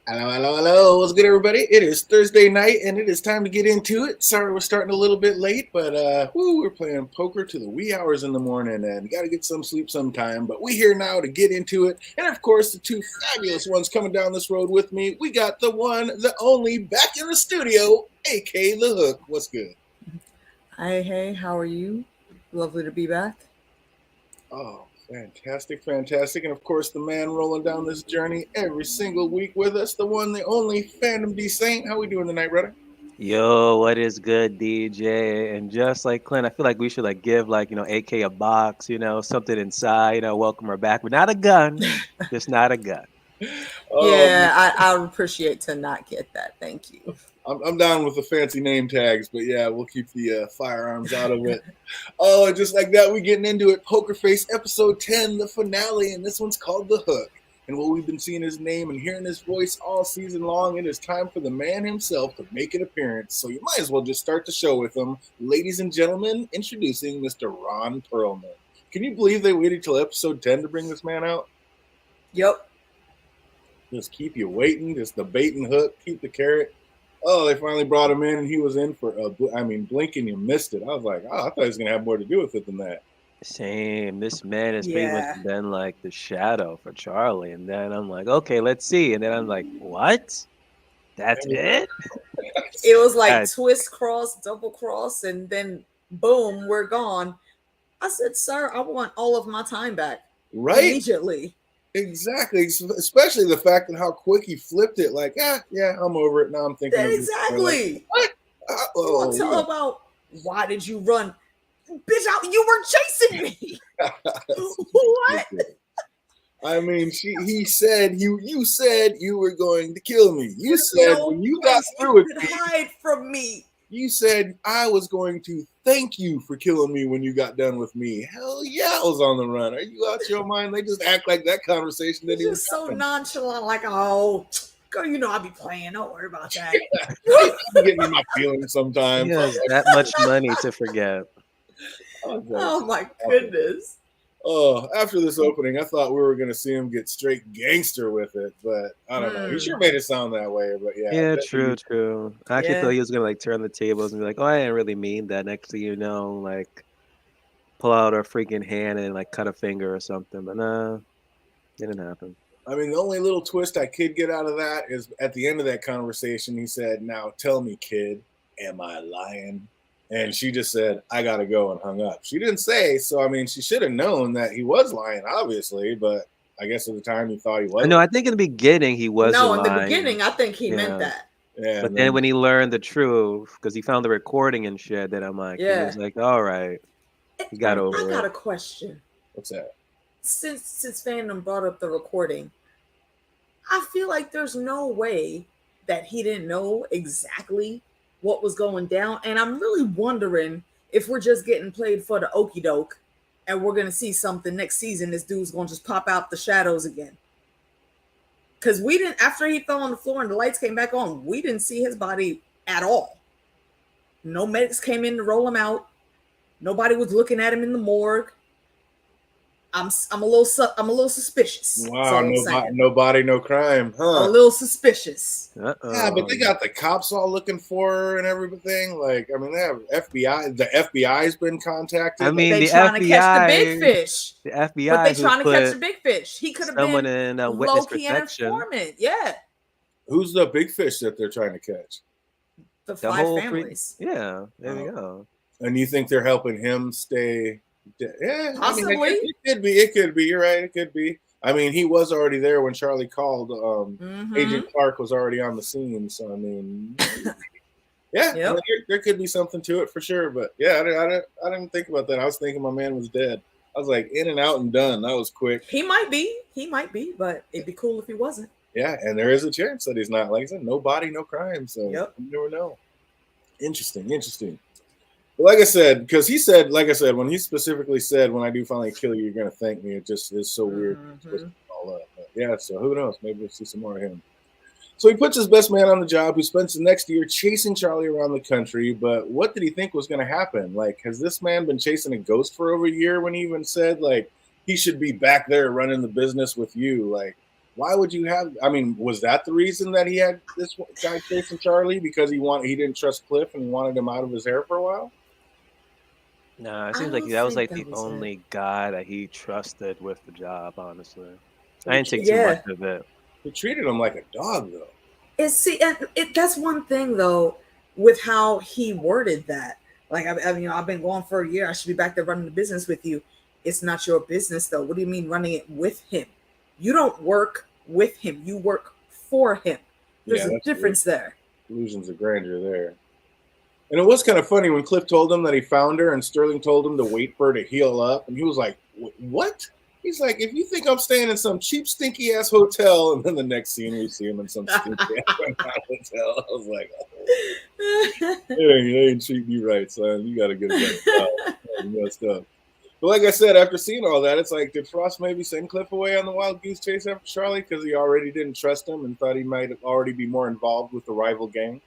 Hello, hello, hello. What's good, everybody? It is Thursday night, and it is time to get into it. Sorry we're starting a little bit late, but we're playing poker to the wee hours in the morning, and got to get some sleep sometime. But we here now to get into it, and of course, the two fabulous ones coming down this road with me. We got the one, the only, back in the studio, AK The Hook. What's good? Hey, how are you? Lovely to be back. Oh, fantastic, fantastic. And of course, the man rolling down this journey every single week with us, the one, the only, Phantom D Saint. How we doing tonight, brother? Yo, what is good, DJ? And just like Clint, I feel like we should give AK a box, something inside, welcome her back, but not a gun, just not a gun. Oh, Yeah, I would appreciate to not get that. Thank you. I'm down with the fancy name tags, but yeah, we'll keep the firearms out of it. Oh, and just like that, we getting into it. Poker Face episode 10, the finale, and this one's called The Hook. And while we've been seeing his name and hearing his voice all season long, it is time for the man himself to make an appearance. So you might as well just start the show with him. Ladies and gentlemen, introducing Mr. Ron Perlman. Can you believe they waited till episode 10 to bring this man out? Yep. Just keep you waiting, just the bait and hook, keep the carrot. Oh, they finally brought him in, and he was in for blink and you missed it. I was like, oh, I thought he was going to have more to do with it than that. Same. This man has pretty Yeah. much been like the shadow for Charlie. And then I'm like, okay, let's see. And then I'm like, what? That's it? It was like That's- twist cross, double cross, and then boom, we're gone. I said, sir, I want all of my time back Right? immediately. Exactly. Especially the fact that how quick he flipped it. Like, yeah, I'm over it. Now I'm thinking of Exactly. What? You want to tell about why did you run? Bitch, you were chasing me. What? I mean, he said you said you were going to kill me. You said when you got through with me, hide from me. you said I was going to thank you for killing me when you got done with me. Hell yeah, I was on the run. Are you out your mind? They just act like that conversation didn't even Just so happen. nonchalant, like, oh, girl, you know I be playing. Don't worry about that. You get me my feelings sometimes. He has that much money to forget. Oh my goodness. Oh, after this opening, I thought we were going to see him get straight gangster with it, but I don't know. He sure made it sound that way, but yeah. Yeah, true. I actually Yeah. thought he was gonna turn the tables and be like, "Oh, I didn't really mean that." Next thing you know, pull out a freaking hand and cut a finger or something. But nah, didn't happen. I mean, the only little twist I could get out of that is at the end of that conversation, he said, "Now tell me, kid, am I lying?" And she just said, "I gotta go," and hung up. She didn't say, so I mean, she should have known that he was lying, obviously, but I guess at the time he thought he wasn't. No, I think in the beginning he wasn't No, in the lying. beginning, I think he meant that. Yeah, But then when he learned the truth, because he found the recording and shit, then I'm like, he was like, all right, he got over it. I got a question. What's that? Since Fandom brought up the recording, I feel like there's no way that he didn't know exactly what was going down. And I'm really wondering if we're just getting played for the okie doke and we're going to see something next season. This dude's going to just pop out the shadows again. Because we didn't, after he fell on the floor and the lights came back on, we didn't see his body at all. No medics came in to roll him out. Nobody was looking at him in the morgue. I'm a little suspicious. Wow, no body, no crime, huh? A little suspicious. Yeah, but they got the cops all looking for her and everything. Like, I mean, they have FBI. The FBI's been contacted. I mean, they the trying FBI, to catch the big fish. The FBI, but they trying to catch the big fish. He could have been in a witness low-key protection. informant. Yeah. Who's the big fish that they're trying to catch? The five families. Yeah, there you go. And you think they're helping him stay? Yeah, possibly. I mean, it could be. It could be. You're right. It could be. I mean, he was already there when Charlie called. Agent Clark was already on the scene. So I mean, yeah, Yep. there could be something to it for sure. But yeah, I didn't think about that. I was thinking my man was dead. I was like, in and out and done. That was quick. He might be, but it'd be cool if he wasn't. Yeah, and there is a chance that he's not. Like I said, no body, no crime. So you never know. Interesting. But like I said, because he said, like I said, when he specifically said, when I do finally kill you, you're going to thank me. It just is so weird. All up. But yeah, so who knows? Maybe we'll see some more of him. So he puts his best man on the job, who spends the next year chasing Charlie around the country. But what did he think was going to happen? Like, has this man been chasing a ghost for over a year when he even said, like, he should be back there running the business with you? Like, why would you have? I mean, was that the reason that he had this guy chasing Charlie because he didn't trust Cliff and he wanted him out of his hair for a while? Nah, it I seems like don't that was think like that the was it. only guy that he trusted with the job. Honestly, I didn't take too Yeah. much of it. He treated him like a dog, though. That's one thing though with how he worded that. Like I've been gone for a year. I should be back there running the business with you. It's not your business though. What do you mean running it with him? You don't work with him. You work for him. There's a difference there. Illusions of grandeur there. And it was kind of funny when Cliff told him that he found her and Sterling told him to wait for her to heal up. And he was like, what? He's like, if you think I'm staying in some cheap, stinky ass hotel, and then the next scene we see him in some stinky ass hotel. I was like, oh, they ain't treating you right, son. You got to get it right. You messed up. But like I said, after seeing all that, it's like, did Frost maybe send Cliff away on the wild goose chase after Charlie because he already didn't trust him and thought he might already be more involved with the rival gang?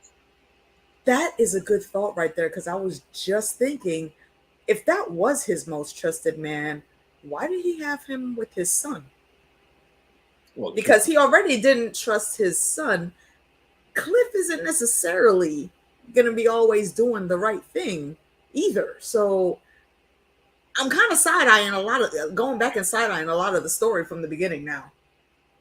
That is a good thought right there, because I was just thinking, if that was his most trusted man, why did he have him with his son? Well, Because he already didn't trust his son. Cliff isn't necessarily going to be always doing the right thing either. So I'm kind of going back and side-eyeing a lot of the story from the beginning now.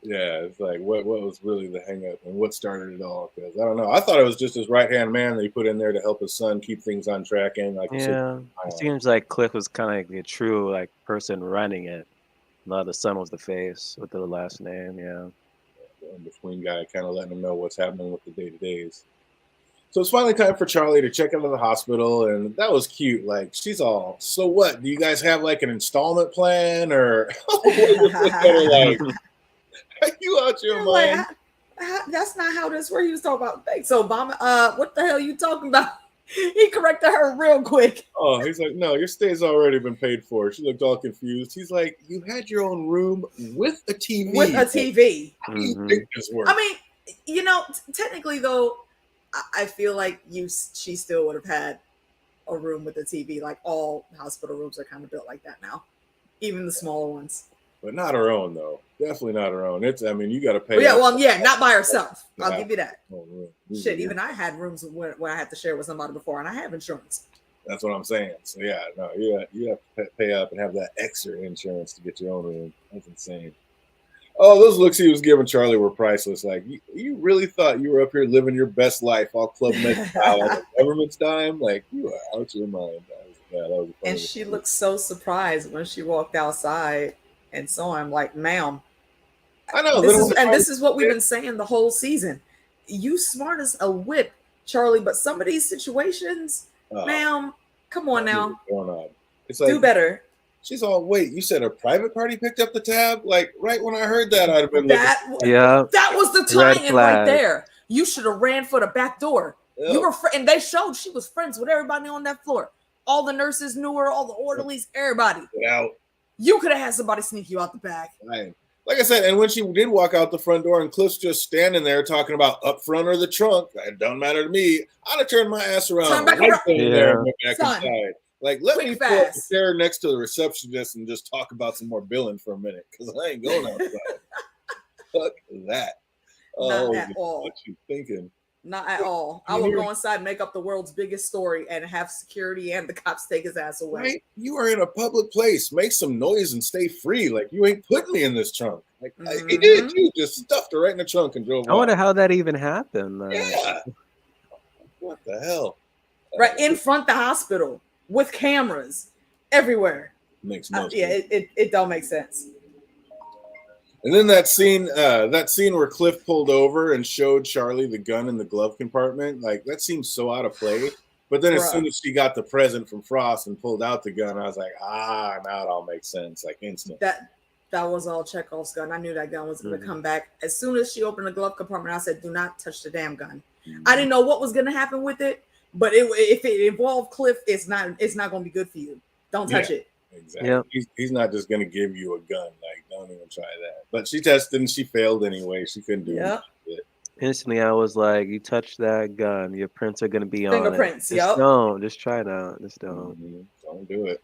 Yeah, it's like, what was really the hang-up and what started it all? Because I don't know. I thought it was just his right-hand man that he put in there to help his son keep things on track. And like, Yeah, it seems like Cliff was kind of like the true like person running it. The son was the face with the last name. Yeah, the in-between guy, kind of letting him know what's happening with the day-to-days. So it's finally time for Charlie to check into the hospital, and that was cute. Like, she's all, so what? Do you guys have like an installment plan, or like? Are you out your mind? That's not how this works. He was talking about thanks, Obama. What the hell are you talking about? He corrected her real quick. Oh, he's like, no, your stay's already been paid for. She looked all confused. He's like, you had your own room with a TV. With a TV. How do you think this works? I mean, technically though, I feel like she still would have had a room with a TV. Like all hospital rooms are kind of built like that now, even the smaller ones. But not her own, though. Definitely not her own. You got to pay. Not by herself. I'll give you that. Oh, Shit, even I had rooms where I had to share with somebody before, and I have insurance. That's what I'm saying. So you have to pay up and have that extra insurance to get your own room. That's insane. Oh, those looks he was giving Charlie were priceless. Like, you really thought you were up here living your best life, all Club Med style, on the government's dime? Like, you are out your mind. That was and she looked so surprised when she walked outside and saw him. Like, ma'am, I know. This is what we've been saying the whole season. You smart as a whip, Charlie, but some of these situations, ma'am, come on now. It's like, do better. She's all, wait, you said a private party picked up the tab? Like, right when I heard that, I'd have been that was the tie-in right there. You should have ran for the back door. Yep. You were and they showed she was friends with everybody on that floor. All the nurses knew her, all the orderlies, everybody. You could have had somebody sneak you out the back. Right. Like I said, and when she did walk out the front door and Cliff's just standing there talking about up front or the trunk, it don't matter to me. I'd have turned my ass around. Turn back around. There and went back inside. Like, let me pull up the chair next to the receptionist and just talk about some more billing for a minute, because I ain't going outside. Fuck that. Not at all. What you thinking? Not at all. I will go inside and make up the world's biggest story and have security and the cops take his ass away. Right? You are in a public place. Make some noise and stay free. Like, you ain't putting me in this trunk. Like, he did. You just stuffed her right in the trunk and drove off. I wonder how that even happened. Yeah. What the hell? Right in front of the hospital with cameras everywhere. Makes no sense. It don't make sense. And then that scene where Cliff pulled over and showed Charlie the gun in the glove compartment, like, that seems so out of place. But then as soon as she got the present from Frost and pulled out the gun, I was like, now it all makes sense, like instant. That was all Chekhov's gun. I knew that gun was going to come back. As soon as she opened the glove compartment, I said, do not touch the damn gun. I didn't know what was going to happen with it, but if it involved Cliff, it's not going to be good for you. Don't touch it. Exactly. Yep. He's not just going to give you a gun. Like, don't even try that. But she tested and she failed anyway. She couldn't do it. Instantly, I was like, you touch that gun, your prints are going to be on it. Fingerprints, Just don't. Just try it out. Just don't. Don't do it.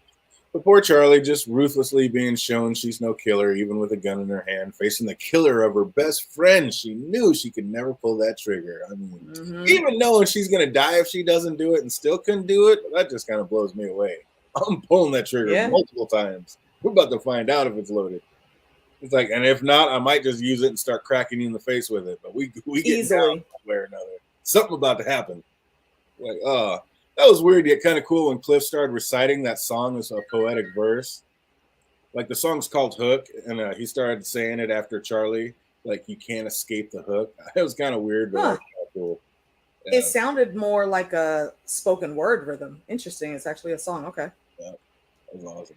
But poor Charlie just ruthlessly being shown she's no killer, even with a gun in her hand, facing the killer of her best friend. She knew she could never pull that trigger. I mean, even knowing she's going to die if she doesn't do it and still couldn't do it, that just kind of blows me away. I'm pulling that trigger multiple times. We're about to find out if it's loaded. It's like, and if not, I might just use it and start cracking you in the face with it. But we get down one way or another. Something about to happen. Like, that was weird yet kind of cool when Cliff started reciting that song as a poetic verse. Like the song's called Hook, and he started saying it after Charlie. Like, you can't escape the hook. It was kind of weird, but kind of cool. Yeah. It sounded more like a spoken word rhythm. Interesting. It's actually a song. Okay. Yeah, that was awesome.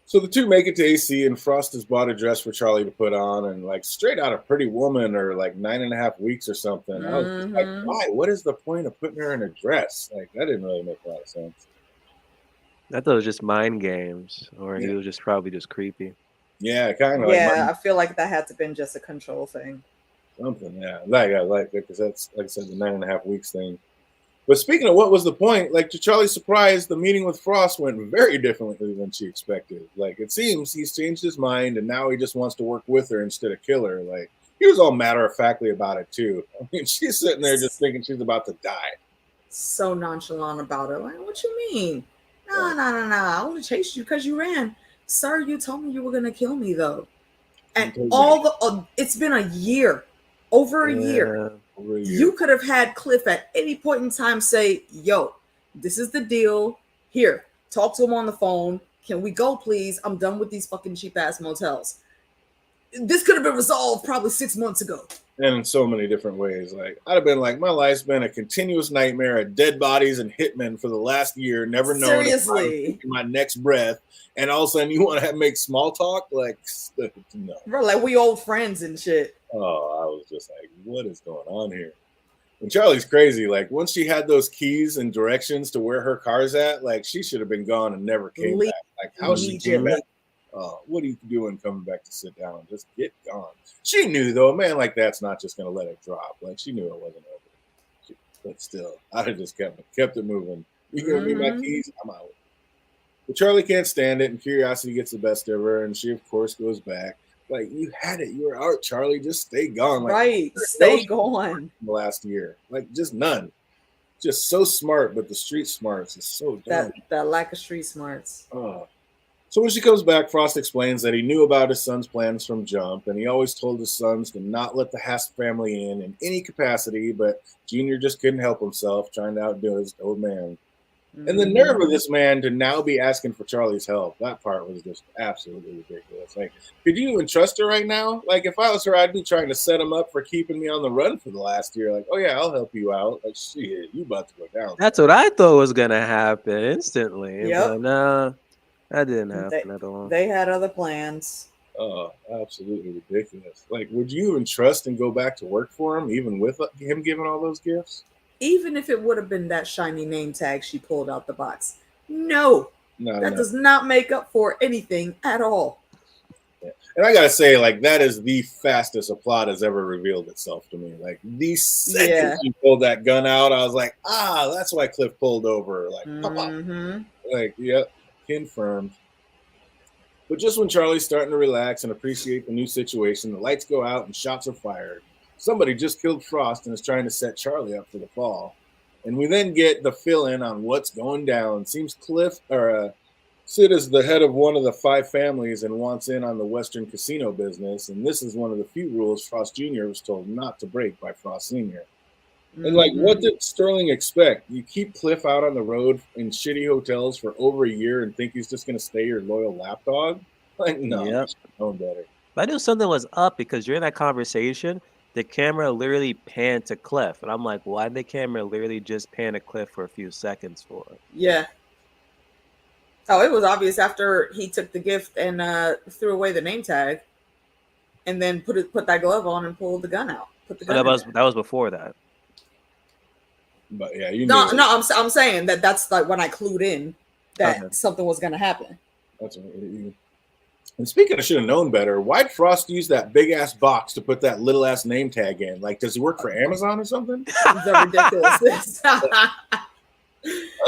So the two make it to AC, and Frost has bought a dress for Charlie to put on, and like straight out of Pretty Woman or like 9.5 weeks or something. I was just like, why? What is the point of putting her in a dress? Like, that didn't really make a lot of sense. I thought it was just mind games, or he was just probably just creepy. Yeah, kind of. Yeah, I feel like that had to have been just a control thing. Something, yeah. Like because that's, like I said, the 9.5 weeks thing. But speaking of what was the point, like to Charlie's surprise, the meeting with Frost went very differently than she expected. Like it seems he's changed his mind and now he just wants to work with her instead of kill her. Like he was all matter-of-factly about it too. I mean, she's sitting there just thinking she's about to die. So nonchalant about it. Like, what you mean? No. I only chased you because you ran. Sir, you told me you were gonna kill me though. And it's been a year. Over a year. You could have had Cliff at any point in time say, yo, this is the deal. Here, talk to him on the phone. Can we go, please? I'm done with these fucking cheap ass motels. This could have been resolved probably 6 months ago. And in so many different ways. Like, I'd have been like, my life's been a continuous nightmare of dead bodies and hitmen for the last year, never knowing my next breath. And all of a sudden you want to make small talk? Like, no. Bro, like we old friends and shit. Oh, I was just like, what is going on here? And Charlie's crazy. Like, once she had those keys and directions to where her car's at, like, she should have been gone and never came back. Like, how she came back? What are you doing coming back to sit down? Just get gone. She knew, though, a man like that's not just going to let it drop. Like, she knew it wasn't over. But still, I'd have just kept it moving. You give me my keys, I'm out. But Charlie can't stand it, and curiosity gets the best of her, and she, of course, goes back. Like, you had it. You were out, Charlie. Just stay gone. Like, right. Stay gone. Last year. Like, just none. Just so smart, but the street smarts is so dumb. That lack of street smarts. So when she comes back, Frost explains that he knew about his son's plans from jump, and he always told his sons to not let the Hasp family in any capacity, but Junior just couldn't help himself, trying to outdo his old man. And the nerve of this man to now be asking for Charlie's help, that part was just absolutely ridiculous. Like, could you even trust her right now? Like, if I was her, I'd be trying to set him up for keeping me on the run for the last year. Like, oh, yeah, I'll help you out. Like, shit, you about to go down. That's what I thought was going to happen instantly. Yep. But no, that didn't happen at all. They had other plans. Oh, absolutely ridiculous. Like, would you even trust and go back to work for him, even with him giving all those gifts? Even if it would have been that shiny name tag she pulled out the box. No, that does not make up for anything at all. Yeah. And I got to say, like, that is the fastest a plot has ever revealed itself to me. Like, the second she pulled that gun out, I was like, that's why Cliff pulled over. Like, pop. Like, yep, confirmed. But just when Charlie's starting to relax and appreciate the new situation, the lights go out and shots are fired. Somebody just killed Frost and is trying to set Charlie up for the fall. And we then get the fill-in on what's going down. Seems Sid is the head of one of the 5 families and wants in on the Western casino business. And this is one of the few rules Frost Jr. was told not to break by Frost Sr. And, like, what did Sterling expect? You keep Cliff out on the road in shitty hotels for over a year and think he's just going to stay your loyal lapdog? Like, no, you should know better. I knew something was up because during that conversation, the camera literally panned to Cliff. And I'm like, why did the camera literally just pan to Cliff for a few seconds for it? Yeah. Oh, it was obvious after he took the gift and threw away the name tag and then put that glove on and pulled the gun out. That was before that. But yeah, you know. No, I'm saying that's like when I clued in that something was going to happen. That's right. And speaking of should have known better, why'd Frost use that big ass box to put that little ass name tag in? Like, does he work for Amazon or something? The ridiculousness.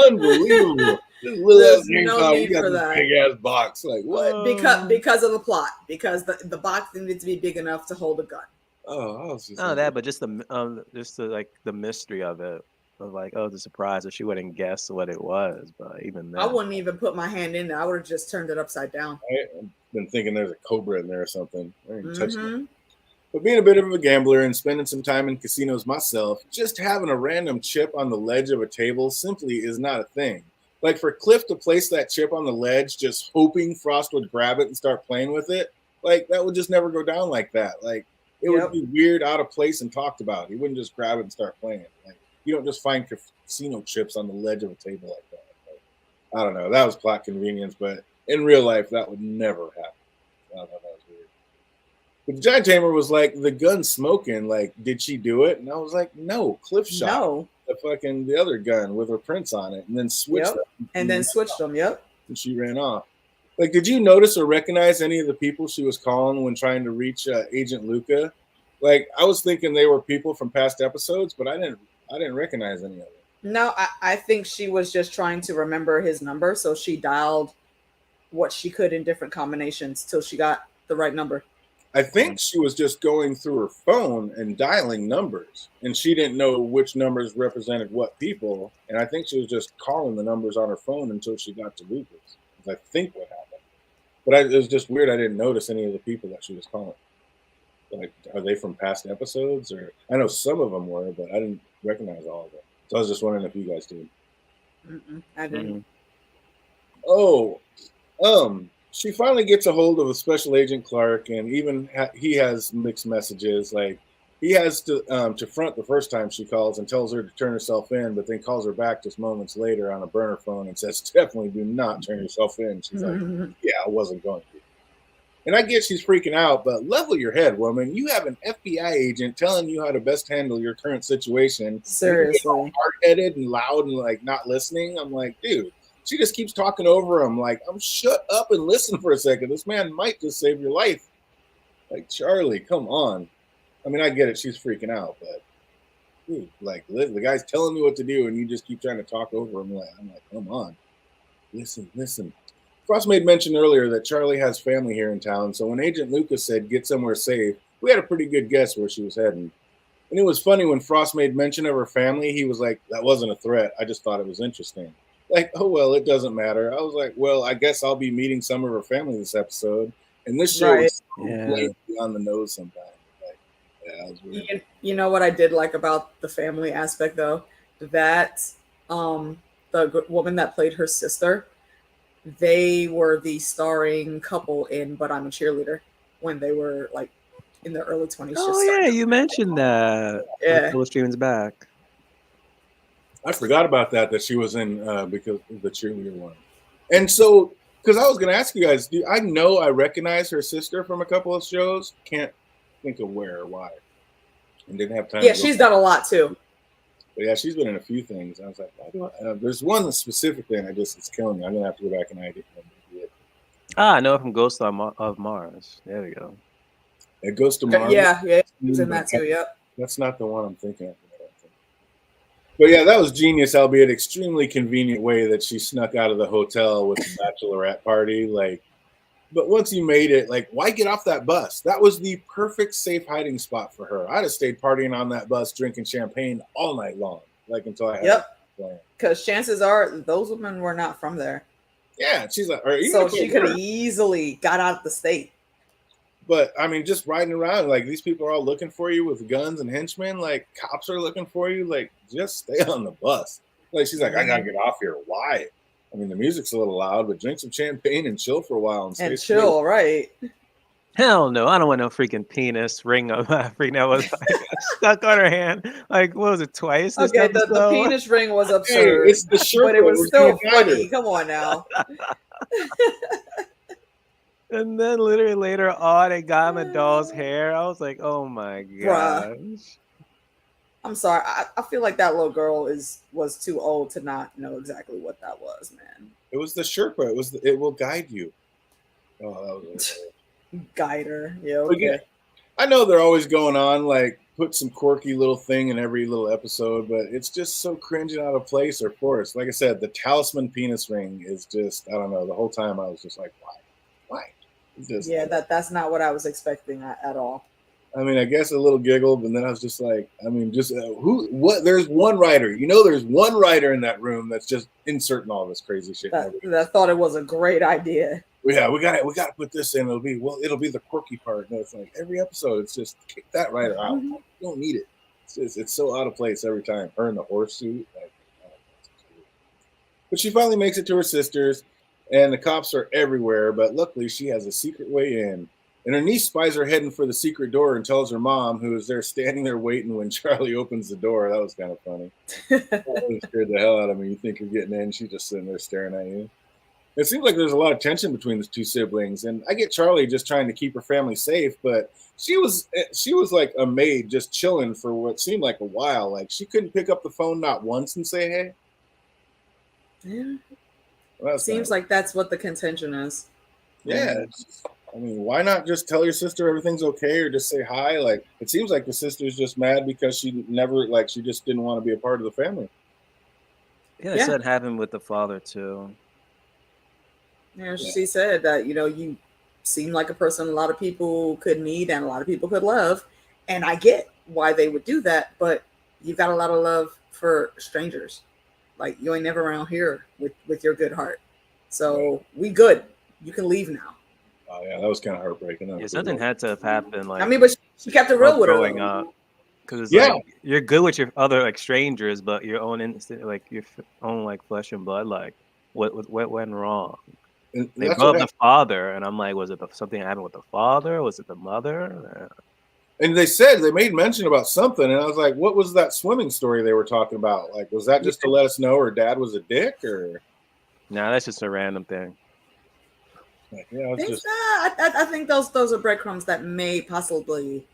Unbelievable. This little ass There's game no cloud, we need got for this that. big ass box. Like what? Because of the plot. Because the box needed to be big enough to hold a gun. Oh, I was just No, that, but just the like the mystery of it, of like, oh, the surprise if she wouldn't guess what it was. But even then, I wouldn't even put my hand in there. I would have just turned it upside down. I've been thinking there's a cobra in there or something. I didn't touch it. Mhm. But being a bit of a gambler and spending some time in casinos myself, just having a random chip on the ledge of a table simply is not a thing. Like for Cliff to place that chip on the ledge, just hoping Frost would grab it and start playing with it, like that would just never go down like that. Like it would Yep. be weird, out of place, and talked about. He wouldn't just grab it and start playing. Like you don't just find casino chips on the ledge of a table like that. Like, I don't know. That was plot convenience, but in real life, that would never happen. I thought that was weird. But the Giant Tamer was like, the gun's smoking. Like, did she do it? And I was like, no. Cliff shot No. the other gun with her prints on it, and then switched Yep. them. And then switched them. Yep. And she ran off. Like, did you notice or recognize any of the people she was calling when trying to reach Agent Luca? Like, I was thinking they were people from past episodes, but I didn't recognize any of them. No, I think she was just trying to remember his number, so she dialed what she could in different combinations till she got the right number. I think she was just going through her phone and dialing numbers, and she didn't know which numbers represented what people. And I think she was just calling the numbers on her phone until she got to Lucas. I think what happened. But it was just weird. I didn't notice any of the people that she was calling. Like, are they from past episodes? Or I know some of them were, but I didn't recognize all of them. So I was just wondering if you guys did. I didn't. Oh, she finally gets a hold of a Special Agent Clark, and even he has mixed messages. Like he has to front the first time she calls and tells her to turn herself in, but then calls her back just moments later on a burner phone and says, "Definitely do not turn yourself in." She's like, "Yeah, I wasn't going to." And I get she's freaking out, but level your head, woman. You have an FBI agent telling you how to best handle your current situation. Seriously. Hard-headed and loud and like not listening. I'm like, dude. She just keeps talking over him like, shut up and listen for a second. This man might just save your life. Like, Charlie, come on. I mean, I get it. She's freaking out, but dude, like, the guy's telling me what to do, and you just keep trying to talk over him. I'm like, come on. Listen. Frost made mention earlier that Charlie has family here in town, so when Agent Lucas said get somewhere safe, we had a pretty good guess where she was heading. And it was funny when Frost made mention of her family, he was like, that wasn't a threat. I just thought it was interesting. Like, oh, well, it doesn't matter. I was like, well, I guess I'll be meeting some of her family this episode. And this show is blatantly on the nose sometimes. Like, yeah, that was weird. You know what I did like about the family aspect, though? That the woman that played her sister, they were the starring couple in But I'm a Cheerleader when they were, like, in their early 20s. Oh, yeah, you mentioned that. Yeah. Phil Stream's back. I forgot about that she was in because of the cheerleader one. And so, because I was going to ask you guys, I know I recognize her sister from a couple of shows. Can't think of where or why. And didn't have time. Yeah, she's done a lot too. But yeah, she's been in a few things. I was like, why do I? There's one specific thing it's killing me. I'm going to have to go back and edit it. I know it from Ghost of Mars. There we go. It goes to Mars. Yeah, she's in that too, yep. That's not the one I'm thinking of. But yeah, that was genius, albeit extremely convenient way that she snuck out of the hotel with the bachelorette party. Like, but once you made it, like, why get off that bus? That was the perfect safe hiding spot for her. I'd have stayed partying on that bus, drinking champagne all night long, like until I had a plan. Because chances are those women were not from there. Yeah, she's like, so she could have easily got out of the state. But I mean, just riding around, like these people are all looking for you with guns and henchmen. Like cops are looking for you. Like just stay on the bus. Like she's like, I gotta get off here. Why? I mean, the music's a little loud, but drink some champagne and chill for a while and chill, right? Hell no, I don't want no freaking penis ring of freaking that was stuck on her hand. Like what was it twice? Okay, the penis ring was absurd. Hey, it's the shirt, but it was still funny. Come on now. And then literally later on, it got in the doll's hair. I was like, oh my gosh. I'm sorry. I feel like that little girl was too old to not know exactly what that was, man. It was the Sherpa. It will guide you. Oh, that was guide her. Yeah, okay. I know they're always going on like put some quirky little thing in every little episode, but it's just so cringe and out of place or forced. Like I said, the talisman penis ring is just, I don't know. The whole time I was just like, why? Just, yeah, that's not what I was expecting at all. I mean, I guess a little giggle, but then I was just like, I mean, just what? There's one writer, there's one writer in that room that's just inserting all this crazy shit. That thought it was a great idea. Yeah, we got to put this in. It'll be the quirky part. No, it's like every episode, it's just kick that writer out. You don't need it. It's so out of place every time. Her in the horse suit. But she finally makes it to her sister's, and the cops are everywhere. But luckily, she has a secret way in. And her niece spies her heading for the secret door and tells her mom, who is there standing there waiting when Charlie opens the door. That was kind of funny. That scared the hell out of me. You think you're getting in, she's just sitting there staring at you. It seems like there's a lot of tension between the two siblings, and I get Charlie just trying to keep her family safe, but she was like a maid just chilling for what seemed like a while. Like she couldn't pick up the phone not once and say hey. Yeah. Well, seems like that's what the contention is. Yeah. I mean, why not just tell your sister everything's okay or just say hi? Like, it seems like the sister's just mad because she just didn't want to be a part of the family. Yeah, it said happened with the father too. Yeah, she said that, you seem like a person a lot of people could need and a lot of people could love. And I get why they would do that, but you've got a lot of love for strangers. Like, you ain't never around here with your good heart. So we good. You can leave now. Oh yeah, that was kind of heartbreaking. Yeah, something had to have happened. Like, I mean, but she kept it real with her growing up, because like, you're good with your other like strangers, but your own instant, like your own like flesh and blood. Like, what went wrong? And they brought up the father, and I'm like, was it something happened with the father? Was it the mother? And they made mention about something, and I was like, what was that swimming story they were talking about? Like, was that just to let us know her dad was a dick, or? No, that's just a random thing. Like, yeah, I think those are breadcrumbs that may possibly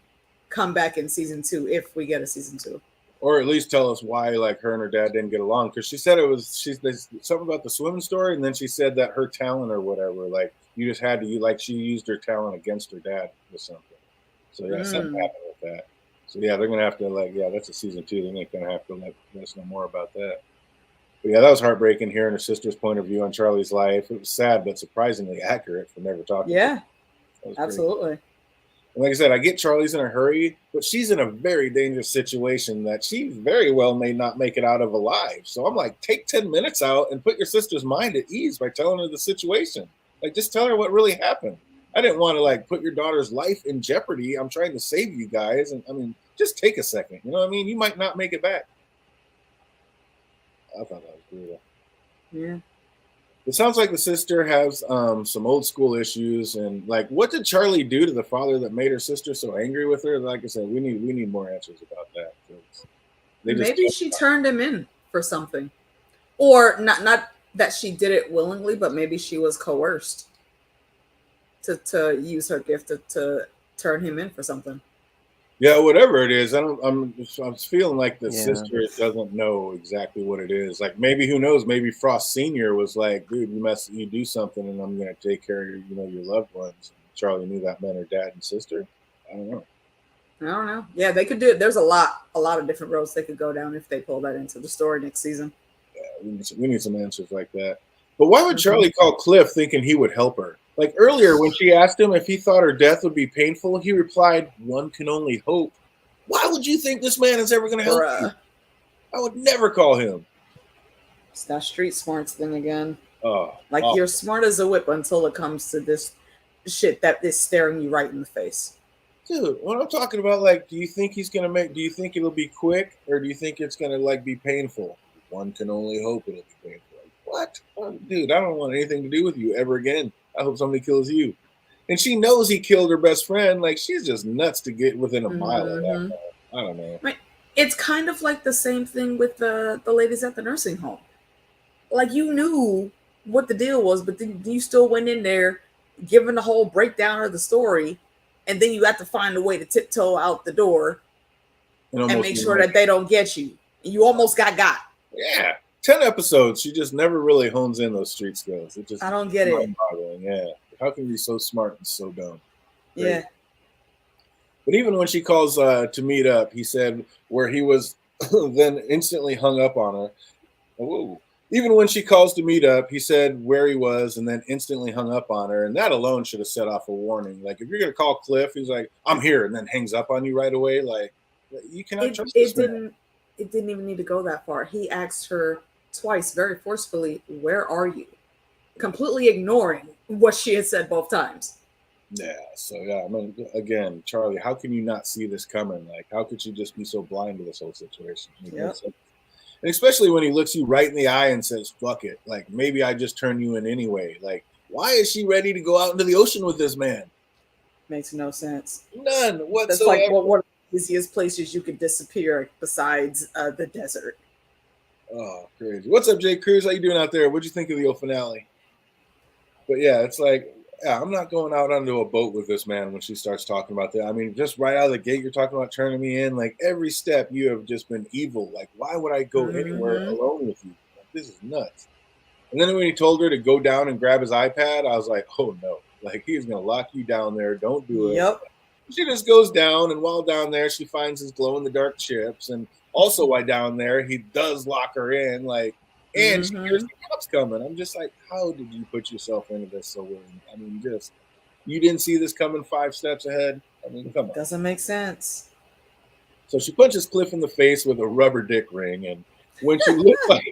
come back in season 2 if we get a season 2, or at least tell us why like her and her dad didn't get along. Because she said there's something about the swimming story, and then she said that her talent or whatever, like you just had to she used her talent against her dad or something. So yeah, something happened with that. So yeah, they're gonna have to that's a season 2. They're gonna have to let us know more about that. But yeah, that was heartbreaking hearing her sister's point of view on Charlie's life. It was sad, but surprisingly accurate for never talking. Yeah, absolutely. And like I said, I get Charlie's in a hurry, but she's in a very dangerous situation that she very well may not make it out of alive. So I'm like, take 10 minutes out and put your sister's mind at ease by telling her the situation. Like, just tell her what really happened. I didn't want to like put your daughter's life in jeopardy. I'm trying to save you guys. And I mean, just take a second. You know what I mean? You might not make it back. I thought that was brutal. Yeah. It sounds like the sister has some old school issues, and like, what did Charlie do to the father that made her sister so angry with her? Like I said, we need more answers about that. Maybe she turned him in for something, or not that she did it willingly, but maybe she was coerced to use her gift to turn him in for something. Yeah, whatever it is, I'm feeling like the sister doesn't know exactly what it is. Like, maybe, who knows? Maybe Frost Senior was like, "Dude, you do something, and I'm gonna take care of your loved ones." Charlie knew that meant her dad and sister. I don't know. Yeah, they could do it. There's a lot of different roads they could go down if they pull that into the story next season. Yeah, we need some answers like that. But why would Charlie call Cliff thinking he would help her? Like earlier, when she asked him if he thought her death would be painful, he replied, "One can only hope." Why would you think this man is ever going to help you? I would never call him. It's that street smarts thing again. Like you're smart as a whip until it comes to this shit that is staring you right in the face. Dude, what I'm talking about, like, do you think it'll be quick, or do you think it's going to like be painful? One can only hope it'll be painful. What? Dude, I don't want anything to do with you ever again. I hope somebody kills you. And she knows he killed her best friend. Like, she's just nuts to get within a mile of that. I don't know. It's kind of like the same thing with the ladies at the nursing home. Like, you knew what the deal was, but then you still went in there giving the whole breakdown of the story, and then you have to find a way to tiptoe out the door and make sure that they don't get you. You almost got. Yeah. 10 episodes, she just never really hones in those street skills. I don't get it. Yeah. How can you be so smart and so dumb? Yeah. But even when she calls to meet up, he said where he was then instantly hung up on her. Whoa. Even when she calls to meet up, he said where he was and then instantly hung up on her. And that alone should have set off a warning. Like, if you're going to call Cliff, he's like, I'm here, and then hangs up on you right away. Like, you cannot trust this man. It didn't even need to go that far. He asked her twice, very forcefully, where are you? Completely ignoring what she had said both times. Yeah, so yeah, I mean, again, Charlie, how can you not see this coming? Like, how could you just be so blind to this whole situation? Yep. And especially when he looks you right in the eye and says, fuck it. Like, maybe I just turn you in anyway. Like, why is she ready to go out into the ocean with this man? Makes no sense. None whatsoever. That's like one of the easiest places you could disappear besides the desert. Oh, crazy. What's up, Jay Cruz? How you doing out there? What'd you think of the old finale? But yeah, it's like, yeah, I'm not going out onto a boat with this man when she starts talking about that. I mean, just right out of the gate, you're talking about turning me in. Like, every step you have just been evil. Like, why would I go anywhere alone with you? Like, this is nuts. And then when he told her to go down and grab his iPad, I was like, oh no. Like, he's going to lock you down there. Don't do it. Yep. She just goes down, and while down there, she finds his glow-in-the-dark chips. And also while down there, he does lock her in. Like, and she hears the cops coming. I'm just like, how did you put yourself into this so early? I mean, just, you didn't see this coming 5 steps ahead? I mean, come on. Doesn't make sense. So she punches Cliff in the face with a rubber dick ring, and when she looked like,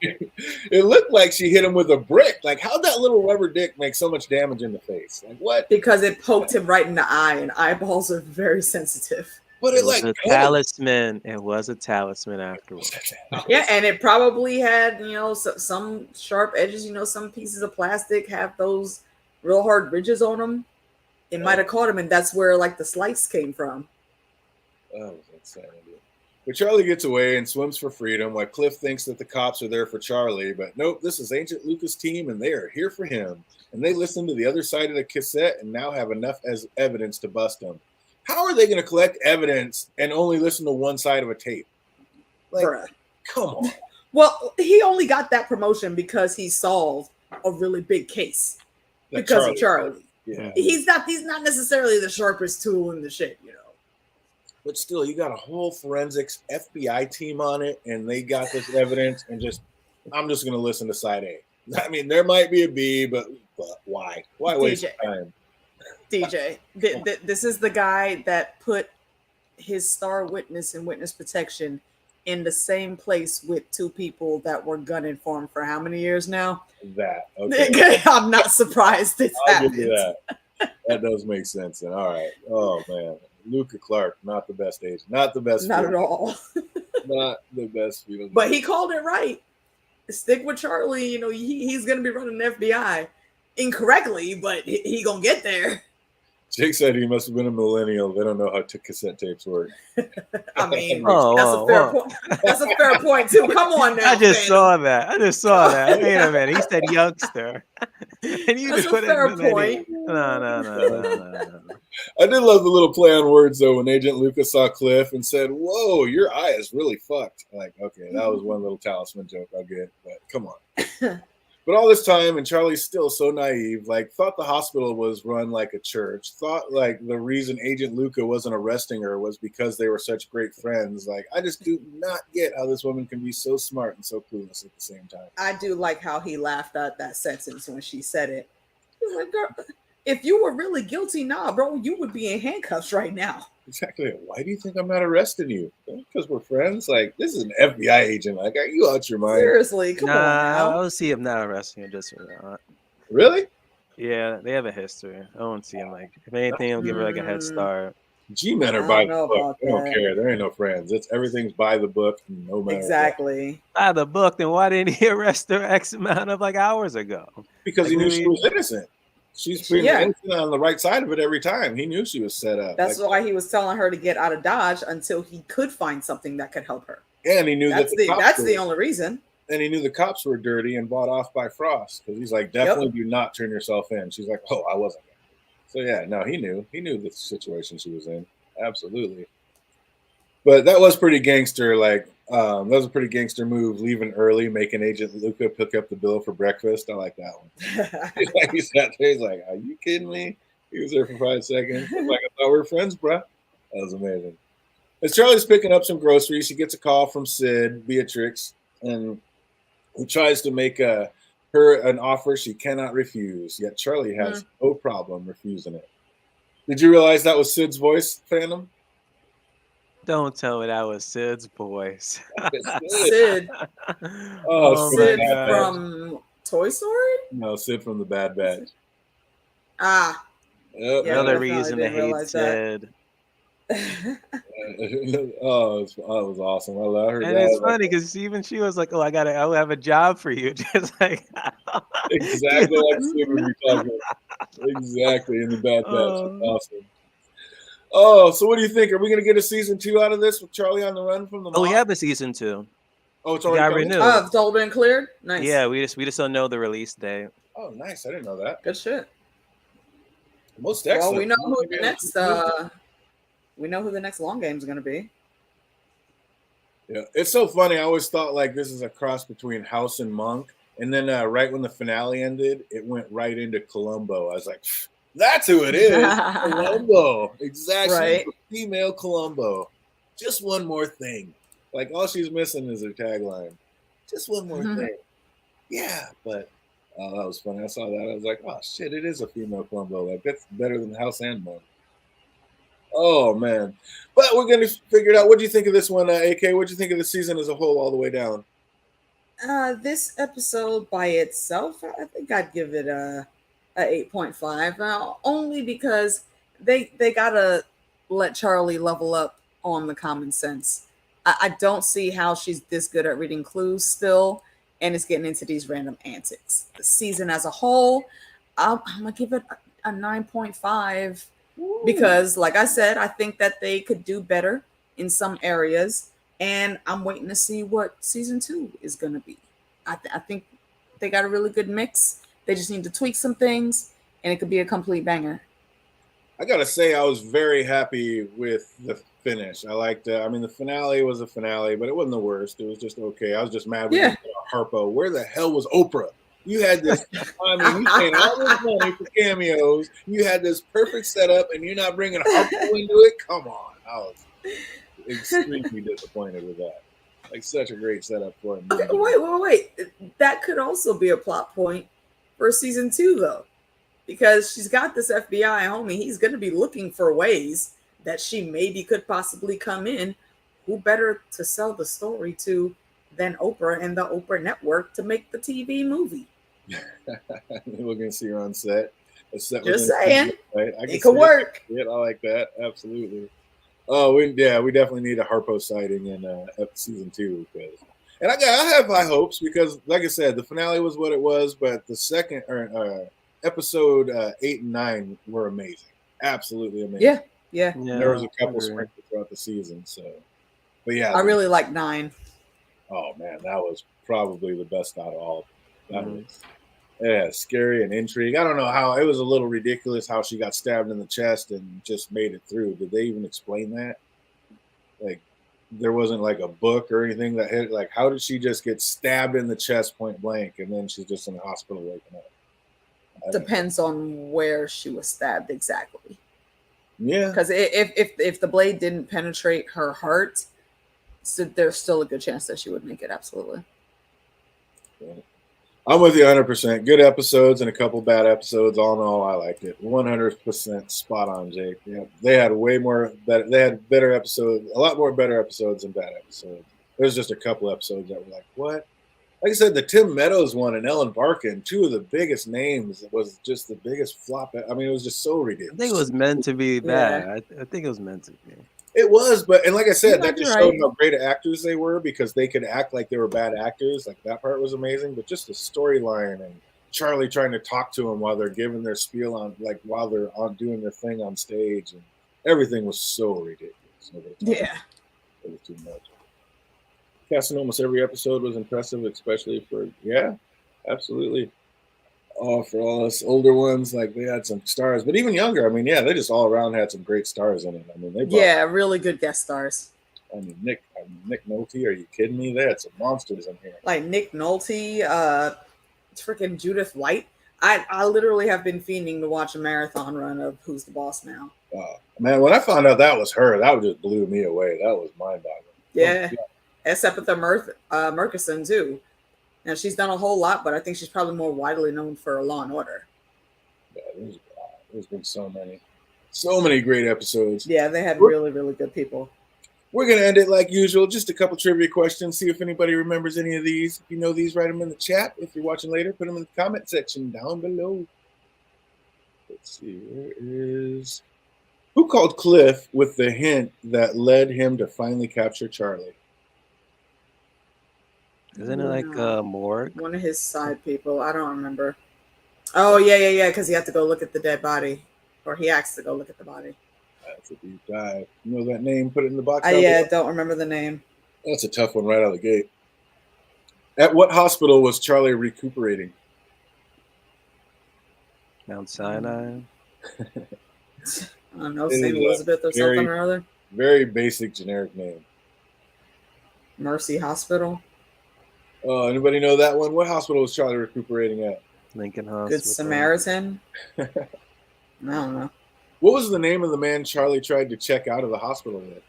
it looked like she hit him with a brick. Like, how'd that little rubber dick make so much damage in the face? Like, what? Because it poked him right in the eye, and eyeballs are very sensitive. But it was a talisman. It was a talisman afterwards. Yeah, and it probably had, some sharp edges. Some pieces of plastic have those real hard ridges on them. It might have caught him, and that's where like the slice came from. That was insanity. But Charlie gets away and swims for freedom, while Cliff thinks that the cops are there for Charlie. But nope, this is Agent Luca's team, and they are here for him. And they listen to the other side of the cassette and now have enough as evidence to bust him. How are they going to collect evidence and only listen to one side of a tape? Like, Bruh. Come on. Well, he only got that promotion because he solved a really big case because of Charlie. Yeah. He's not necessarily the sharpest tool in the shed, But still, you got a whole forensics FBI team on it, and they got this evidence, and I'm just going to listen to side A. I mean, there might be a B, but why? Why waste time? DJ, this is the guy that put his star witness and witness protection in the same place with 2 people that were gunning for him for how many years now? That, okay. I'm not surprised it's happened. Give you that. That does make sense. Then. All right. Oh, man. Luca Clark, not the best agent. Not the best. Not at all. Not the best. But he called it right. Stick with Charlie. He's going to be running the FBI incorrectly, but he going to get there. Jake said he must have been a millennial. They don't know how cassette tapes work. I mean, that's a fair point. That's a fair point too. Come on now. I just saw that. Wait a minute. He said youngster. And you that's a fair point. No. I did love the little play on words though when Agent Lucas saw Cliff and said, "Whoa, your eye is really fucked." Like, okay, that was one little talisman joke I'll get, but come on. But all this time, and Charlie's still so naive, like, thought the hospital was run like a church, thought, like, the reason Agent Luca wasn't arresting her was because they were such great friends. Like, I just do not get how this woman can be so smart and so clueless at the same time. I do like how he laughed at that sentence when she said it. He's like, girl, if you were really guilty, bro, you would be in handcuffs right now. Exactly. Why do you think I'm not arresting you? Because we're friends? Like, this is an FBI agent. Like, are you out your mind? Seriously, come on now. I don't see him not arresting him just for that. Really? Yeah, they have a history. I don't see him, like, if anything, he'll give her, like, a head start. G-men are by the book. They don't care. There ain't no friends. Everything's by the book, no matter exactly. What. By the book, then why didn't he arrest her X amount of, like, hours ago? Because he knew she was innocent. She's been on the right side of it every time. He knew she was set up. That's why he was telling her to get out of Dodge until he could find something that could help her. And he knew that's the only reason. And he knew the cops were dirty and bought off by Frost because he's like, definitely do not turn yourself in. She's like, oh, I wasn't. So yeah, no, he knew the situation she was in. Absolutely. But that was pretty gangster. Like, that was a pretty gangster move, leaving early, making Agent Luca pick up the bill for breakfast. I like that one. He sat there, he's like, are you kidding me? He was there for 5 seconds. I'm like, I thought we were friends, bro. That was amazing. As Charlie's picking up some groceries, she gets a call from Sid, Beatrix, and he tries to make her an offer she cannot refuse. Yet Charlie has no problem refusing it. Did you realize that was Sid's voice, Phantom? Don't tell me that was Sid's voice. Sid. Sid from Toy Story? No, Sid from the Bad Batch. Ah. Yep. Yeah, another reason to hate Sid. Oh, it was awesome. I love her. And it's funny because even she was like, "Oh, I'll have a job for you," just like exactly like Sid would be talking. Exactly in the Bad Batch. Awesome. Oh, so what do you think? Are we gonna get a season 2 out of this with Charlie on the run from the mob? Oh, we have a season 2. Oh, it's already renewed. Oh, it's all been cleared? Nice. Yeah, we just don't know the release date. Oh, nice. I didn't know that. Good shit. Most excellent. Well, we know who the next we know who the next long game is going to be. Yeah, it's so funny. I always thought like this is a cross between House and Monk, and then right when the finale ended, it went right into Columbo. I was like, that's who it is, Columbo. Exactly, right. Female Columbo. Just one more thing. Like all she's missing is her tagline. Just one more thing. Yeah, but that was funny. I saw that. I was like, oh shit, it is a female Columbo. Like that's better than House and Monk. Oh man, but we're gonna figure it out. What do you think of this one, AK? What do you think of the season as a whole, all the way down? This episode by itself, I think I'd give it a 8.5. Only because they gotta let Charlie level up on the common sense. I don't see how she's this good at reading clues still, and is getting into these random antics. The season as a whole, I'm gonna give it a 9.5. Because, like I said, I think that they could do better in some areas, and I'm waiting to see what season 2 is going to be. I think they got a really good mix. They just need to tweak some things, and it could be a complete banger. I gotta say, I was very happy with the finish. I liked. I mean, the finale was a finale, but it wasn't the worst. It was just okay. I was just mad with Harpo. Where the hell was Oprah? You had this, I mean, you paid all this money for cameos. You had this perfect setup, and you're not bringing Harpo into it? Come on. I was extremely disappointed with that. Like, such a great setup for him. Okay, wait. That could also be a plot point for season 2, though. Because she's got this FBI homie. He's going to be looking for ways that she maybe could possibly come in. Who better to sell the story to than Oprah and the Oprah Network to make the TV movie? We're gonna see her on set. Just saying, right? It could work. Yeah, I like that. Absolutely. Oh, we definitely need a Harpo sighting in season 2 and I have high hopes because, like I said, the finale was what it was, but the second episode 8 and 9 were amazing, absolutely amazing. Yeah. There was a couple sprinkled throughout the season, but yeah, I really like 9. Oh man, that was probably the best out of all. That was, scary and intrigue. I don't know how it was a little ridiculous how she got stabbed in the chest and just made it through. Did they even explain that? Like, there wasn't like a book or anything that hit. Like, how did she just get stabbed in the chest point blank and then she's just in the hospital waking up? Depends on where she was stabbed exactly. Yeah, because if the blade didn't penetrate her heart, so there's still a good chance that she would make it. Absolutely. Yeah. I'm with you 100%. Good episodes and a couple bad episodes. All in all, I liked it. 100% spot on, Jake. Yeah, they had they had better episodes, a lot more better episodes than bad episodes. There's just a couple episodes that were like, what? Like I said, the Tim Meadows one and Ellen Barkin, 2 of the biggest names. It was just the biggest flop. I mean, it was just so ridiculous. I think it was meant to be bad. I think it was meant to be. It was, and like I said, that just showed how great actors they were because they could act like they were bad actors. Like, that part was amazing, but just the storyline and Charlie trying to talk to them while they're giving their spiel on, like, while they're doing their thing on stage, and everything was so ridiculous. Yeah, it was too much. Casting almost every episode was impressive, especially for absolutely. Oh, for all us older ones, like they had some stars, but even younger. I mean, they just all around had some great stars in it. I mean, really good guest stars. I mean, Nick Nolte. Are you kidding me? They had some monsters in here. Like Nick Nolte, freaking Judith White. I literally have been fiending to watch a marathon run of Who's the Boss Now. Man, when I found out that was her, that just blew me away. That was mind-boggling. Yeah, except with the Murkison too. Now she's done a whole lot, but I think she's probably more widely known for Law and Order. Yeah, there's been so many great episodes. Yeah, they had really, really good people. We're going to end it like usual. Just a couple trivia questions. See if anybody remembers any of these. If you know these, write them in the chat. If you're watching later, put them in the comment section down below. Let's see. Where is... Who called Cliff with the hint that led him to finally capture Charlie? Isn't it like Morg? One of his side people. I don't remember. Oh, yeah. Because he had to go look at the dead body. Or he asked to go look at the body. That's a deep dive. You know that name? Put it in the box. Yeah, don't remember the name. That's a tough one right out of the gate. At what hospital was Charlie recuperating? Mount Sinai. I don't know, St. Elizabeth or something or other. Very basic, generic name. Mercy Hospital. Oh, anybody know that one? What hospital was Charlie recuperating at? Lincoln Hospital. Good Samaritan. I don't know. What was the name of the man Charlie tried to check out of the hospital with?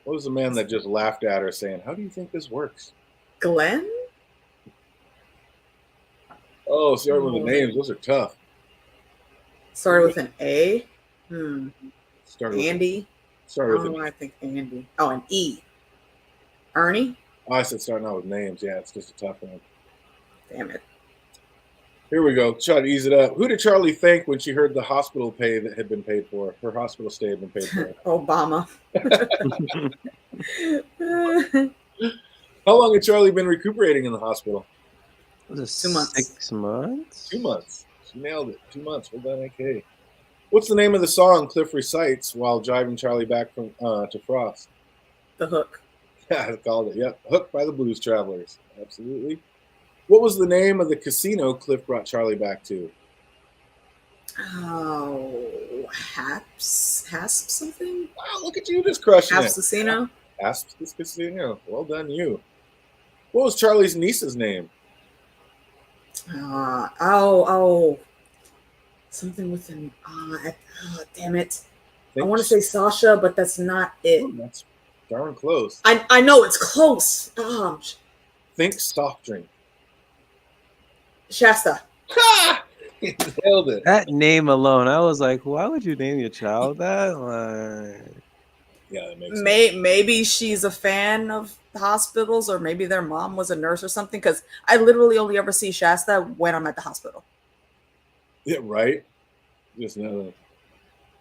What was the man that just laughed at her saying, "How do you think this works?" Glenn? Oh, sorry with the names. Those are tough. Started with an A? Andy? Started with I think Andy. Oh, an E. Ernie? Oh, I said starting out with names. Yeah, it's just a tough one. Damn it. Here we go. Try to ease it up. Who did Charlie thank when she heard the hospital pay that had been paid for? Her hospital stay had been paid for. Obama. How long had Charlie been recuperating in the hospital? Was it 2 months? 6 months? 2 months. She nailed it. 2 months. Well done, AK. What's the name of the song Cliff recites while driving Charlie back from to Frost? The Hook. Yeah, I called it. Yep. Hooked by the Blues Travelers. Absolutely. What was the name of the casino Cliff brought Charlie back to? Oh, Hasp something? Wow, look at you just crushing Hasp it. Casino? Hasp Casino. Well done, you. What was Charlie's niece's name? Something with an damn it. I want to say Sasha, but that's not it. Oh, that's darn close. I know it's close. Think soft drink. Shasta. Ha! You nailed it. That name alone, I was like, why would you name your child that? Like... Yeah, that makes sense. Maybe she's a fan of hospitals, or maybe their mom was a nurse or something, because I literally only ever see Shasta when I'm at the hospital. Yeah, right? Just know.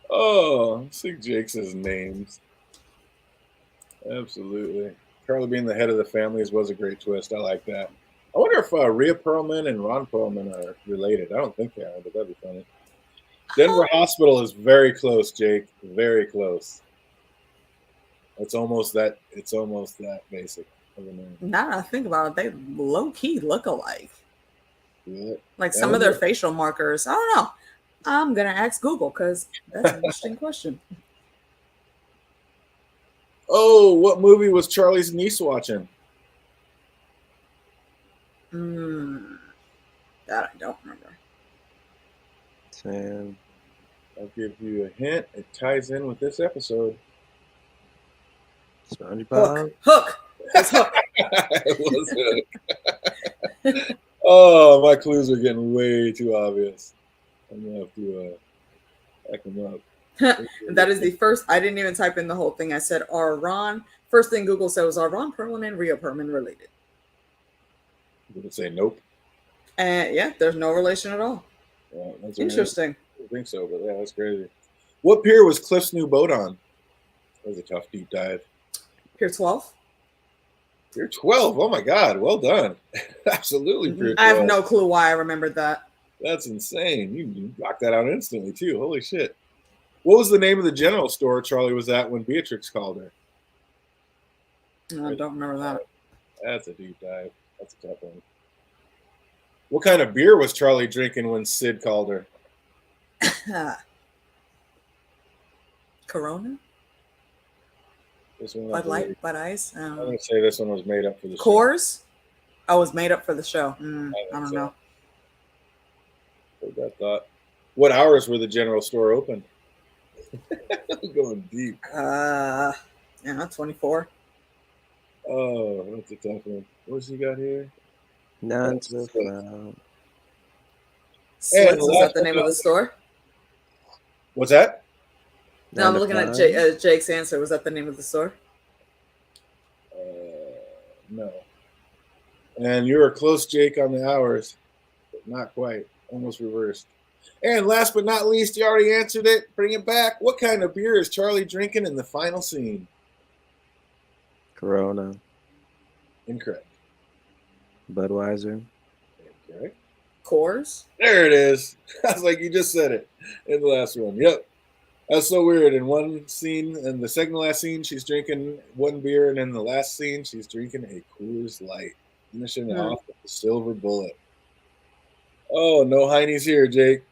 Oh, see Jake says names. Absolutely. Charlie being the head of the families was a great twist. I like that. I wonder if Rhea Perlman and Ron Perlman are related. I don't think they are, but that'd be funny. Denver Hospital is very close, Jake. Very close. It's almost that basic of a name. Now that I think about it, they low key look alike. Yeah. Like some of their facial markers. I don't know. I'm gonna ask Google because that's an interesting question. Oh, what movie was Charlie's niece watching? That I don't remember. Sam. I'll give you a hint. It ties in with this episode. SpongeBob. Hook. That's Hook. It was Hook. Oh, my clues are getting way too obvious. I'm gonna have to back them up. That is the first. I didn't even type in the whole thing. I said, "Are Ron?" First thing Google said was, "Are Ron Perlman and Rhea Perlman related?" Did it say nope? And yeah, there's no relation at all. Yeah, that's Interesting. I don't think so, but yeah, that's crazy. What pier was Cliff's new boat on? That was a tough deep dive. Pier 12. Pier 12. Oh my God. Well done. Absolutely. Pier 12. I have no clue why I remembered that. That's insane. You knocked that out instantly too. Holy shit. What was the name of the general store Charlie was at when Beatrix called her? I don't remember that. That's a deep dive. That's a tough one. What kind of beer was Charlie drinking when Sid called her? Corona? This one Bud Light? Bud Ice? I'm going to say this one was made up for the show. Coors? Oh, it was made up for the show. I don't know. Hold that thought. What hours were the general store open? Going deep. Yeah, 24. Oh, that's a tough one. What's he got here? None to found. Slits, is that the name of the store? What's that? No, I'm looking at Jake's answer. Was that the name of the store? No. And you were close, Jake, on the hours, but not quite. Almost reversed. And last but not least, you already answered it. Bring it back. What kind of beer is Charlie drinking in the final scene? Corona. Incorrect. Budweiser. Incorrect. Coors. There it is. I was like, you just said it in the last one. Yep. That's so weird. In one scene, in the second to last scene, she's drinking one beer, and in the last scene, she's drinking a Coors Light, finishing off with the silver bullet. Oh, no heinies here, Jake.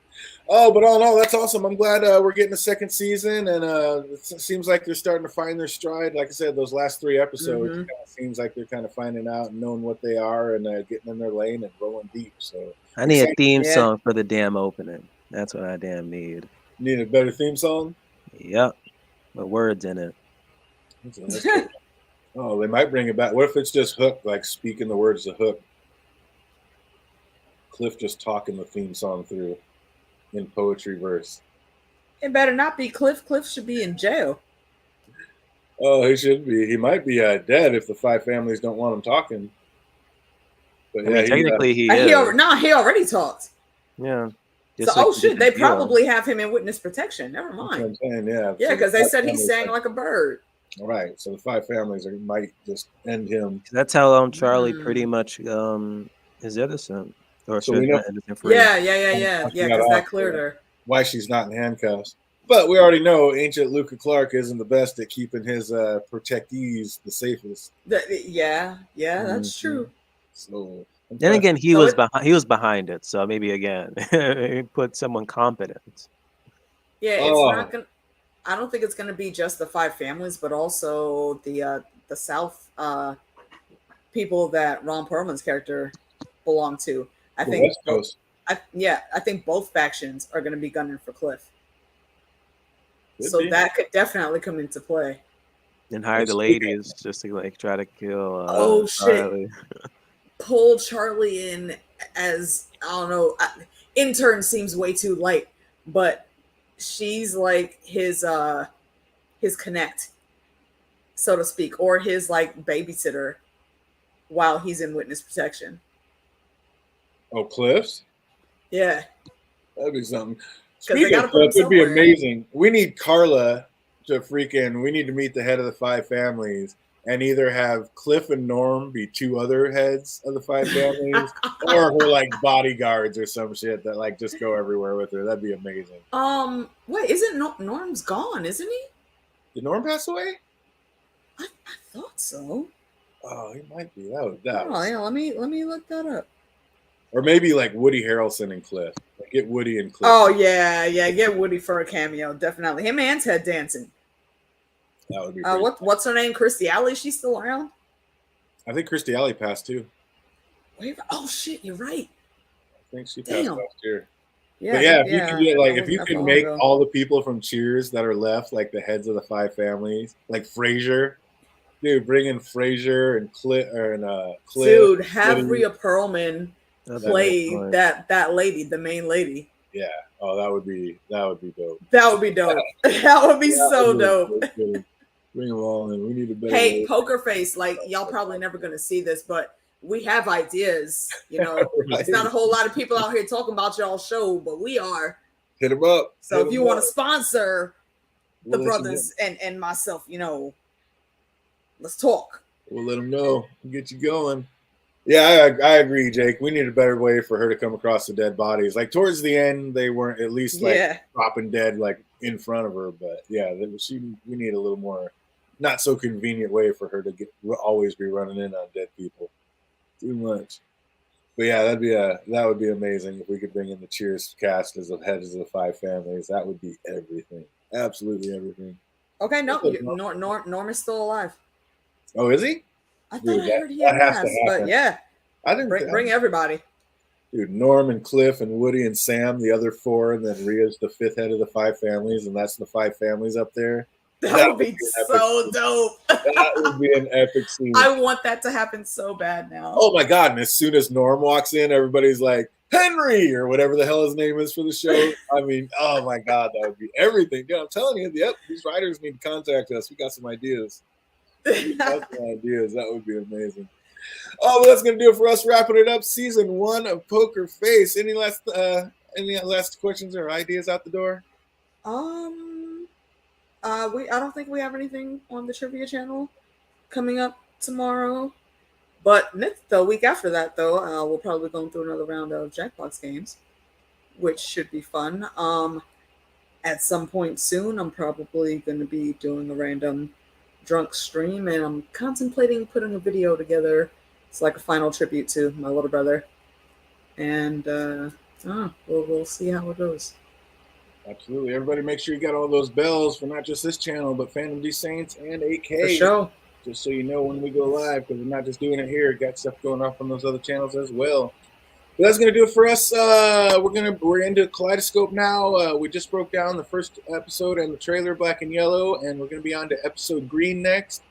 Oh, but all in all, that's awesome. I'm glad we're getting a second season, and it seems like they're starting to find their stride. Like I said, those last 3 episodes, it kind of seems like they're kind of finding out and knowing what they are and getting in their lane and rolling deep. So I need a theme song for the damn opening. That's what I damn need. Need a better theme song? Yep. With words in it. Oh, they might bring it back. What if it's just Hook, like speaking the words of Hook? Cliff just talking the theme song through in poetry verse. It better not be Cliff. Cliff should be in jail. Oh, he should be. He might be dead if the 5 families don't want him talking. But I mean, technically he is. He already talked. Yeah. So, shit, they probably have him in witness protection. Never mind. That's what I'm saying, yeah. Yeah, because they said he sang like a bird. All right, so the 5 families might just end him. That's how Charlie pretty much is innocent. Or so we know, yeah, because that cleared her. Why she's not in handcuffs. But we already know Ancient Luca Clark isn't the best at keeping his protectees the safest. That's true. So then again, he was behind it, so maybe again he put someone competent. Yeah, it's not gonna. I don't think it's gonna be just the 5 families, but also the South people that Ron Perlman's character belonged to. I think. I think both factions are gonna be gunning for Cliff. That could definitely come into play. And hire the ladies just to like try to kill. Shit! Pull Charlie in as I don't know. Intern seems way too light, but she's like his connect, so to speak, or his like babysitter while he's in witness protection. Oh, Cliff's? Yeah. That'd be something. Speaking of Cliff, it'd be amazing. We need Carla to we need to meet the head of the 5 families and either have Cliff and Norm be 2 other heads of the 5 families or her like bodyguards or some shit that like just go everywhere with her. That'd be amazing. Wait, isn't Norm's gone, isn't he? Did Norm pass away? I thought so. Oh, he might be. Yeah, let me look that up. Or maybe like Woody Harrelson and Cliff. Like get Woody and Cliff. Oh yeah, get Woody for a cameo, definitely. Him and Ted Danson. That would be what's her name? Kirstie Alley? She's still around? I think Kirstie Alley passed too. Wait, oh shit, you're right. I think she passed last year. Yeah, but yeah, if you could make all the people from Cheers that are left like the heads of the 5 families, like Frasier. Dude, bring in Frasier and Cliff. Dude, have Rhea Perlman play that lady, the main lady. Yeah. Oh, that would be dope. That would be dope. That would be so dope. Bring them all in. We need a better. Hey, Poker Face, like y'all probably never gonna see this, but we have ideas. You know, right. It's not a whole lot of people out here talking about y'all's show, but we are. Hit them up. So if you want to sponsor the brothers and myself, you know, let's talk. We'll let them know. We'll get you going. Yeah, I agree, Jake. We need a better way for her to come across the dead bodies. Like towards the end, they weren't at least like dropping dead like in front of her. But yeah, we need a little more, not so convenient way for her to always be running in on dead people. Too much. But yeah, that would be amazing if we could bring in the Cheers cast as the heads of the 5 families. That would be everything, absolutely everything. Okay, no, Norm is still alive. Oh, is he? I thought I heard he had passed, but yeah, I didn't bring everybody. Dude, Norm and Cliff and Woody and Sam, the other four, and then Rhea's the fifth head of the five families, and that's the five families up there. That would be so dope. That would be an epic scene. I want that to happen so bad now. Oh my God. And as soon as Norm walks in, everybody's like, Henry, or whatever the hell his name is for the show. I mean, oh my God, that would be everything. Dude, I'm telling you, yep, these writers need to contact us. We got some ideas. That would be amazing. Oh, well, that's gonna do it for us. Wrapping it up, season 1 of Poker Face. Any last questions or ideas out the door? I don't think we have anything on the trivia channel coming up tomorrow. But the week after that, though, we'll probably go through another round of Jackbox games, which should be fun. At some point soon, I'm probably going to be doing a random drunk stream, and I'm contemplating putting a video together. It's like a final tribute to my little brother. And we'll see how it goes. Absolutely. Everybody make sure you got all those bells for not just this channel, but Phantom D Saints and 8K. For sure. Just so you know when we go live, because we're not just doing it here. We've got stuff going off on those other channels as well. But that's going to do it for us. We're into Kaleidoscope now. We just broke down the first episode and the trailer, Black and Yellow, and we're going to be on to episode Green next.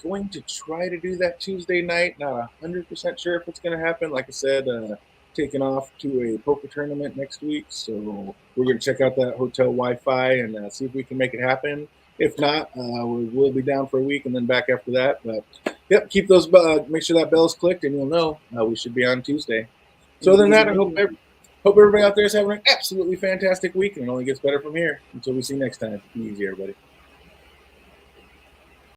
Going to try to do that Tuesday night. Not 100% sure if it's going to happen. Like I said, taking off to a poker tournament next week, so we're going to check out that hotel Wi-Fi and see if we can make it happen. If not, we'll be down for a week and then back after that. But yep, keep those. Make sure that bell's clicked, and you'll know we should be on Tuesday. So other than that, I hope everybody out there is having an absolutely fantastic week, and it only gets better from here. Until we see you next time. Be easy, everybody.